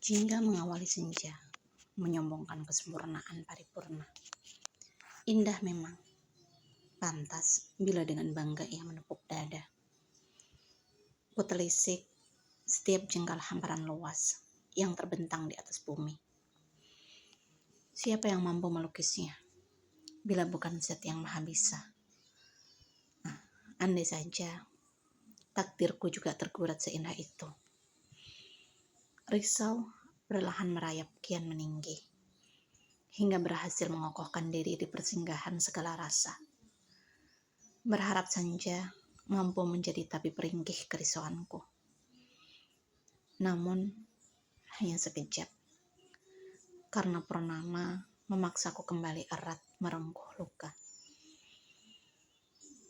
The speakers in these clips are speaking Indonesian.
Jingga mengawali senja, menyombongkan kesempurnaan paripurna. Indah memang, pantas bila dengan bangga ia menepuk dada. Kutelisik setiap jengkal hamparan luas yang terbentang di atas bumi. Siapa yang mampu melukisnya, bila bukan Zat yang Maha Bisa? Andai saja takdirku juga tergurat seindah itu. Risau perlahan merayap kian meninggi, hingga berhasil mengokohkan diri di persinggahan segala rasa. Berharap senja mampu menjadi tabib peringkih kerisauanku. Namun, hanya sekejap, karena purnama memaksaku kembali erat merengkuh luka.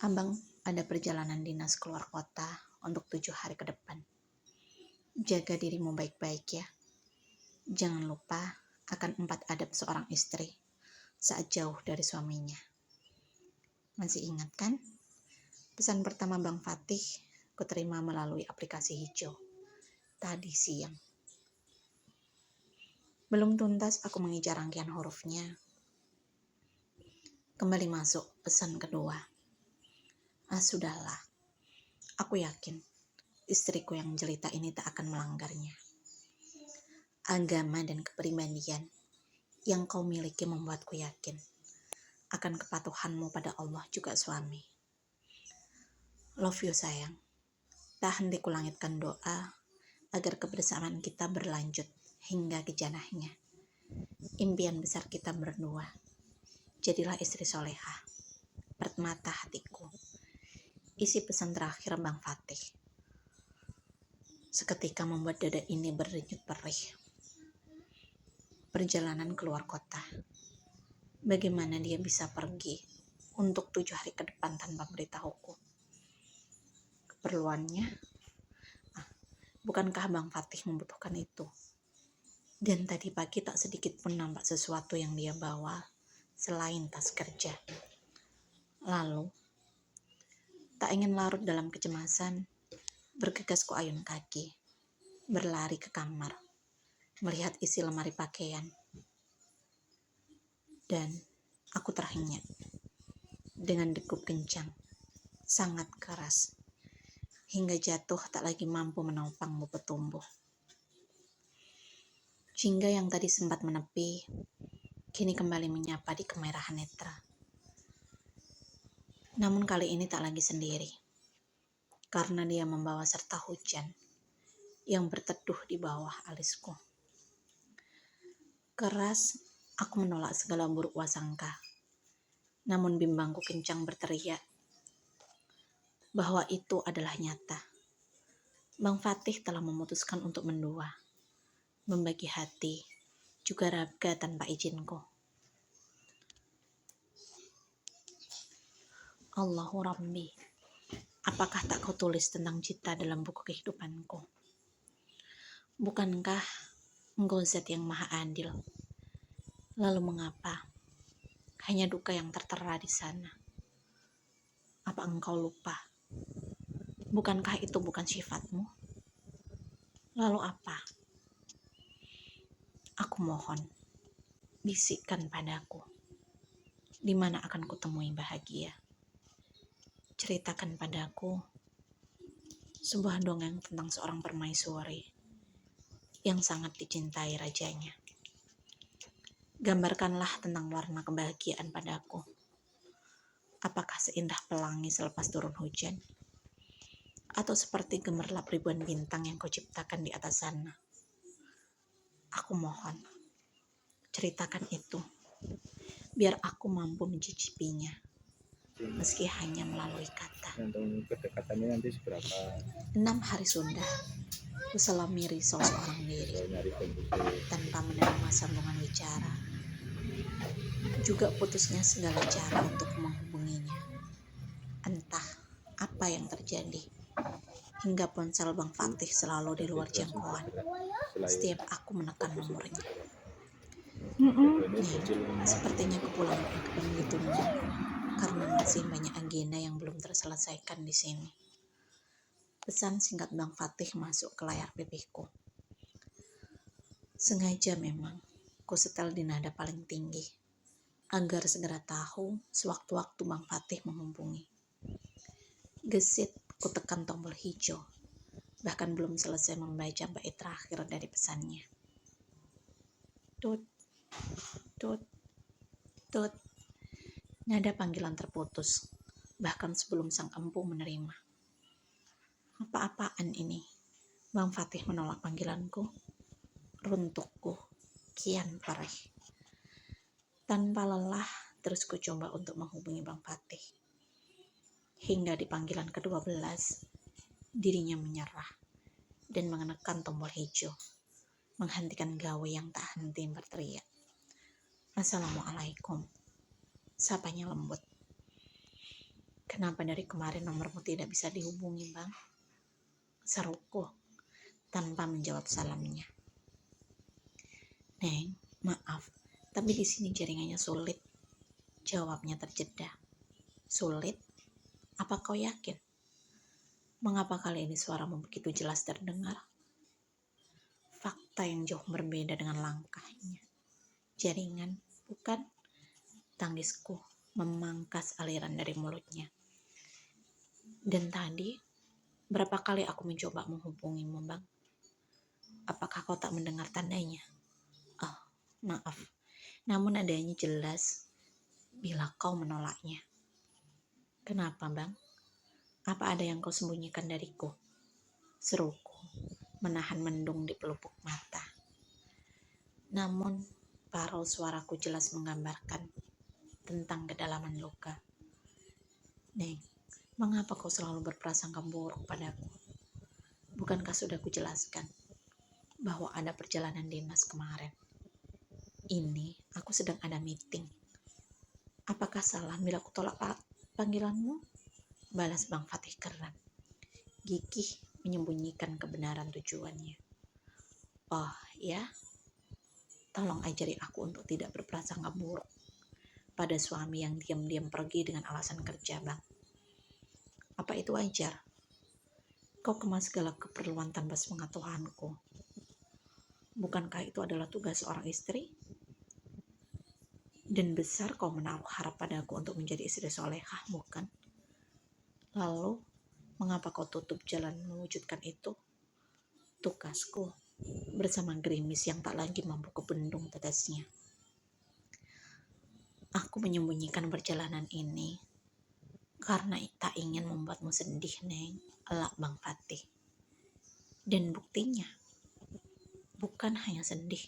Abang ada perjalanan dinas keluar kota untuk 7 hari ke depan. Jaga dirimu baik-baik ya. Jangan lupa akan 4 adab seorang istri saat jauh dari suaminya. Masih ingat kan? Pesan pertama Bang Fatih kuterima melalui aplikasi hijau tadi siang. Belum tuntas aku mengejar rangkaian hurufnya. Kembali masuk pesan kedua. Sudahlah. Aku yakin istriku yang jelita ini tak akan melanggarnya. Agama dan kepribadian yang kau miliki membuatku yakin akan kepatuhanmu pada Allah juga suami. Love you sayang. Tak henti kulangitkan doa agar kebersamaan kita berlanjut hingga ke janahnya. Impian besar kita berdua. Jadilah istri solehah, permata hatiku. Isi pesan terakhir Bang Fatih. Seketika membuat dada ini berdenyut perih. Perjalanan keluar kota. Bagaimana dia bisa pergi untuk 7 hari ke depan tanpa beritahuku? Keperluannya? Bukankah Bang Fatih membutuhkan itu? Dan tadi pagi tak sedikit pun nampak sesuatu yang dia bawa selain tas kerja. Lalu, tak ingin larut dalam kecemasan, bergegas ku ayun kaki, berlari ke kamar, melihat isi lemari pakaian. Dan aku terhenyak dengan degup kencang, sangat keras, hingga jatuh tak lagi mampu menopang bobot tumbuh. Jingga yang tadi sempat menepi, kini kembali menyapa di kemerahan netra. Namun kali ini tak lagi sendiri, karena dia membawa serta hujan yang berteduh di bawah alisku. Keras, aku menolak segala buruk wasangka. Namun bimbangku kencang berteriak bahwa itu adalah nyata. Bang Fatih telah memutuskan untuk mendua, membagi hati, juga raga tanpa izinku. Allahu Rabbi, apakah tak kau tulis tentang cinta dalam buku kehidupanku? Bukankah Engkau Zat yang Maha Adil? Lalu mengapa hanya duka yang tertera di sana? Apa engkau lupa? Bukankah itu bukan sifatmu? Lalu apa? Aku mohon, bisikkan padaku, di mana akan kutemui bahagia. Ceritakan padaku sebuah dongeng tentang seorang permaisuri yang sangat dicintai rajanya. Gambarkanlah tentang warna kebahagiaan padaku. Apakah seindah pelangi selepas turun hujan? Atau seperti gemerlap ribuan bintang yang kau ciptakan di atas sana? Aku mohon, ceritakan itu, biar aku mampu mencicipinya, meski hanya melalui kata. Untuk kedekatannya nanti seberapa? 6 hari sudah, kuselami risau seorang diri, tanpa menerima sambungan bicara. Juga putusnya segala cara untuk menghubunginya. Entah apa yang terjadi, hingga ponsel Bang Fatih selalu di luar jangkauan setiap aku menekan nomornya. Sepertinya kepulangan Akbar ditunda karena masih banyak agenda yang belum terselesaikan di sini. Pesan singkat Bang Fatih masuk ke layar pipiku. Sengaja memang ku setel di nada paling tinggi, agar segera tahu sewaktu-waktu Bang Fatih menghubungi. Gesit ku tekan tombol hijau, bahkan belum selesai membaca bait terakhir dari pesannya. Tut, tut, tut. Nada panggilan terputus, bahkan sebelum sang empu menerima. Apa-apaan ini? Bang Fatih menolak panggilanku. Runtukku kian perih. Tanpa lelah, terus ku coba untuk menghubungi Bang Fatih. Hingga di panggilan ke-12, dirinya menyerah dan menekan tombol hijau, menghentikan gawe yang tak henti berteriak. Assalamualaikum. Sapanya lembut. Kenapa dari kemarin nomormu tidak bisa dihubungi, Bang? Seruku tanpa menjawab salamnya. Neng, maaf, tapi di sini jaringannya sulit. Jawabnya terjeda. Sulit? Apa kau yakin? Mengapa kali ini suaramu begitu jelas terdengar? Fakta yang jauh berbeda dengan langkahnya. Jaringan, bukan? Tangisku memangkas aliran dari mulutnya. Dan tadi, berapa kali aku mencoba menghubungimu, Bang? Apakah kau tak mendengar tandanya? Oh, maaf. Namun adanya jelas bila kau menolaknya. Kenapa, Bang? Apa ada yang kau sembunyikan dariku? Seruku, menahan mendung di pelupuk mata. Namun, parau suaraku jelas menggambarkan tentang kedalaman luka. Neng, mengapa kau selalu berprasangka buruk padaku? Bukankah sudah kujelaskan bahwa ada perjalanan dinas kemarin? Ini aku sedang ada meeting. Apakah salah bila aku tolak panggilanmu? Balas Bang Fatih keram. Gigih menyembunyikan kebenaran tujuannya. Oh ya, tolong ajari aku untuk tidak berprasangka buruk pada suami yang diam-diam pergi dengan alasan kerja, Bang. Apa itu wajar? Kau kemas segala keperluan tanpa sepengetahuanku. Bukankah itu adalah tugas seorang istri? Dan besar kau menaruh harap padaku untuk menjadi istri solehah, bukan? Lalu, mengapa kau tutup jalan mewujudkan itu? Tugasku bersama gerimis yang tak lagi mampu kubendung tetesnya. Aku menyembunyikan perjalanan ini karena tak ingin membuatmu sedih, Neng, elak Bang Fatih. Dan buktinya, bukan hanya sedih,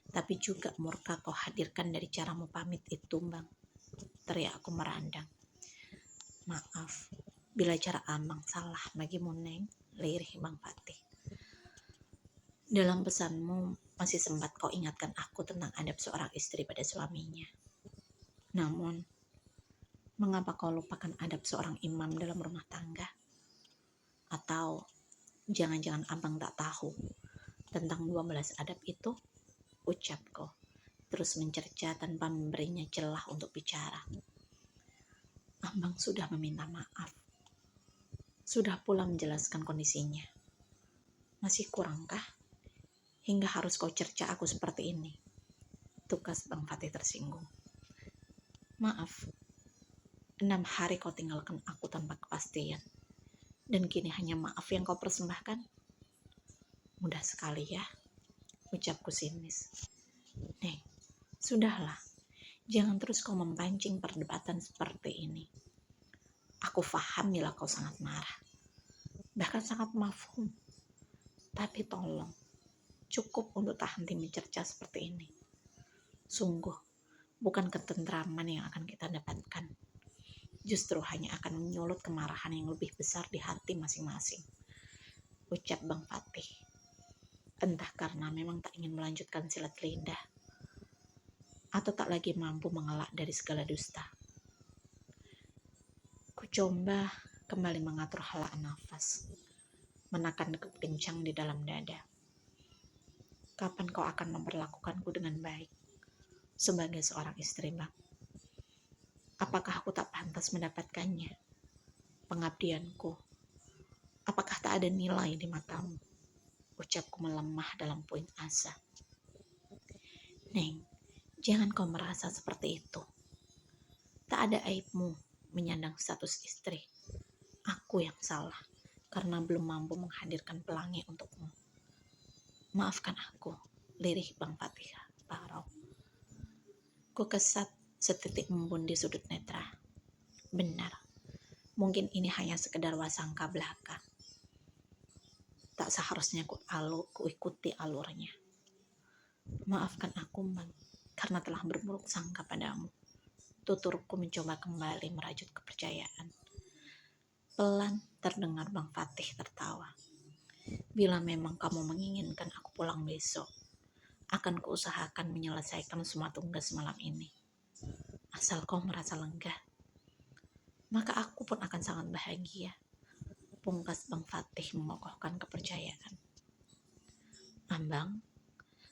tapi juga murka kau hadirkan dari caramu pamit itu, Bang. Teriak aku merandang. Maaf, bila cara Amang salah bagimu, Neng, lirih Bang Fatih. Dalam pesanmu, masih sempat kau ingatkan aku tentang adab seorang istri pada suaminya. Namun, mengapa kau lupakan adab seorang imam dalam rumah tangga? Atau jangan-jangan Abang tak tahu tentang 12 adab itu? Ucap kau, terus mencerca tanpa memberinya celah untuk bicara. Abang sudah meminta maaf. Sudah pula menjelaskan kondisinya. Masih kurangkah? Hingga harus kau cerca aku seperti ini? Tukas Bang Fatih tersinggung. Maaf, 6 hari kau tinggalkan aku tanpa kepastian. Dan kini hanya maaf yang kau persembahkan? Mudah sekali ya, ucapku sinis. Neng, sudahlah. Jangan terus kau memancing perdebatan seperti ini. Aku paham bila kau sangat marah. Bahkan sangat mafhum. Tapi tolong, cukup untuk tak henti mencerca seperti ini. Sungguh, bukan ketentraman yang akan kita dapatkan. Justru hanya akan menyulut kemarahan yang lebih besar di hati masing-masing. Ucap Bang Fatih. Entah karena memang tak ingin melanjutkan silat lidah, atau tak lagi mampu mengelak dari segala dusta. Ku coba kembali mengatur hala nafas, menekan kencang di dalam dada. Kapan kau akan memperlakukanku dengan baik sebagai seorang istri, Bang? Apakah aku tak pantas mendapatkannya? Pengabdianku, apakah tak ada nilai di matamu? Ucapku melemah dalam puing asa. Neng, jangan kau merasa seperti itu. Tak ada aibmu menyandang status istri. Aku yang salah karena belum mampu menghadirkan pelangi untukmu. Maafkan aku, lirih Bang Fatih Parau. Ku kesat setitik embun di sudut netra. Benar, mungkin ini hanya sekedar wasangka belaka. Tak seharusnya ku ikuti alurnya. Maafkan aku, Bang, karena telah berburuk sangka padamu. Tuturku mencoba kembali merajut kepercayaan. Pelan terdengar Bang Fatih tertawa. Bila memang kamu menginginkan aku pulang besok, akan kuusahakan menyelesaikan semua tugas malam ini. Asal kau merasa lega, maka aku pun akan sangat bahagia. Pungkas Bang Fatih mengokohkan kepercayaan. Ambang,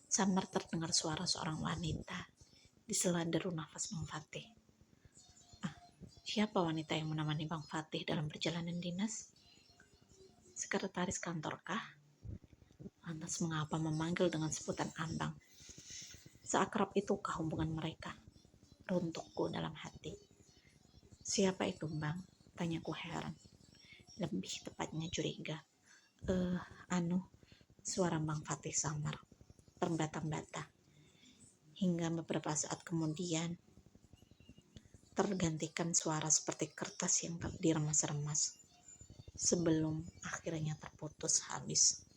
samar terdengar suara seorang wanita di sela deru nafas Bang Fatih. Siapa wanita yang menemani Bang Fatih dalam perjalanan dinas? Sekretaris kantorkah? Lantas mengapa memanggil dengan sebutan Ambang? Seakrab itukah hubungan mereka? Runtukku dalam hati. Siapa itu, Bang? Tanyaku heran. Lebih tepatnya curiga. Suara Bang Fatih samar, terbata-bata. Hingga beberapa saat kemudian tergantikan suara seperti kertas yang diremas-remas. Sebelum akhirnya terputus habis.